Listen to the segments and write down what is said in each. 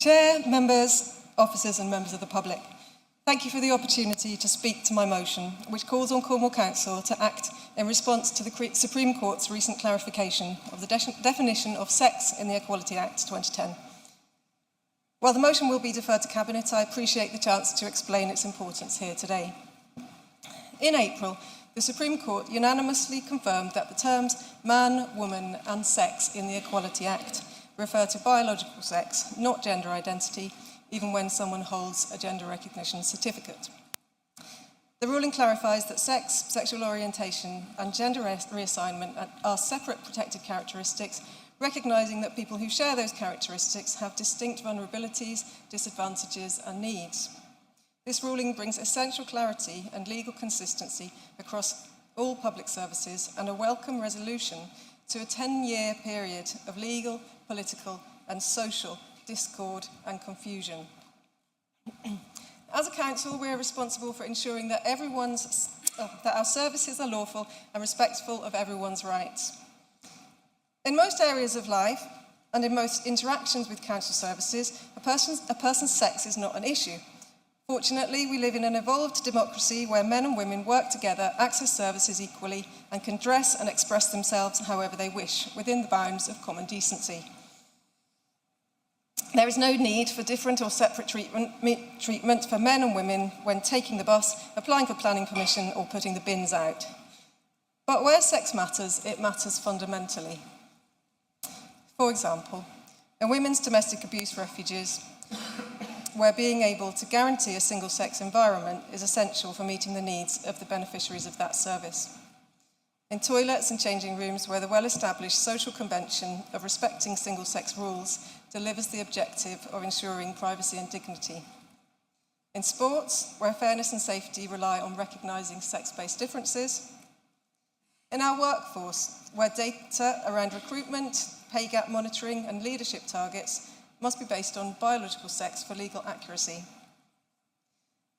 Chair, members, officers and members of the public, thank you for the opportunity to speak to my motion, which calls on Cornwall Council to act in response to the Supreme Court's recent clarification of the definition of sex in the Equality Act 2010. While the motion will be deferred to Cabinet, I appreciate the chance to explain its importance here today. In April, the Supreme Court unanimously confirmed that the terms man, woman and sex in the Equality Act refer to biological sex, not gender identity, even when someone holds a gender recognition certificate. The ruling clarifies that sex, sexual orientation and gender reassignment are separate protected characteristics, recognising that people who share those characteristics have distinct vulnerabilities, disadvantages and needs. This ruling brings essential clarity and legal consistency across all public services and a welcome resolution to a 10-year period of legal, political and social discord and confusion. As a council, we are responsible for ensuring that that our services are lawful and respectful of everyone's rights. In most areas of life and in most interactions with council services, a person's sex is not an issue. Fortunately, we live in an evolved democracy where men and women work together, access services equally, and can dress and express themselves however they wish, within the bounds of common decency. There is no need for different or separate treatment for men and women when taking the bus, applying for planning permission, or putting the bins out. But where sex matters, it matters fundamentally. For example, in women's domestic abuse refuges, where being able to guarantee a single-sex environment is essential for meeting the needs of the beneficiaries of that service. In toilets and changing rooms where the well-established social convention of respecting single-sex rules delivers the objective of ensuring privacy and dignity. In sports, where fairness and safety rely on recognising sex-based differences. In our workforce, where data around recruitment, pay gap monitoring and leadership targets must be based on biological sex for legal accuracy.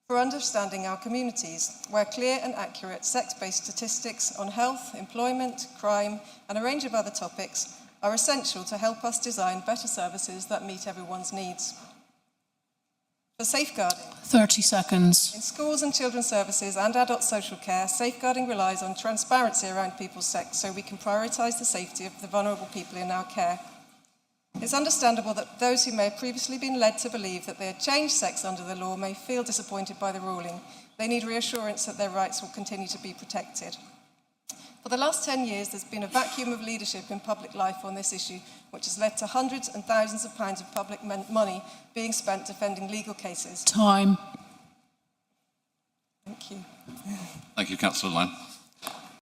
For understanding our communities, where clear and accurate sex-based statistics on health, employment, crime, and a range of other topics are essential to help us design better services that meet everyone's needs. For safeguarding. 30 seconds. In schools and children's services and adult social care, safeguarding relies on transparency around people's sex so we can prioritise the safety of the vulnerable people in our care. It's understandable that those who may have previously been led to believe that they had changed sex under the law may feel disappointed by the ruling. They need reassurance that their rights will continue to be protected. For the last 10 years, there's been a vacuum of leadership in public life on this issue, which has led to hundreds and thousands of pounds of public money being spent defending legal cases. Time. Thank you. Thank you, Cllr Line.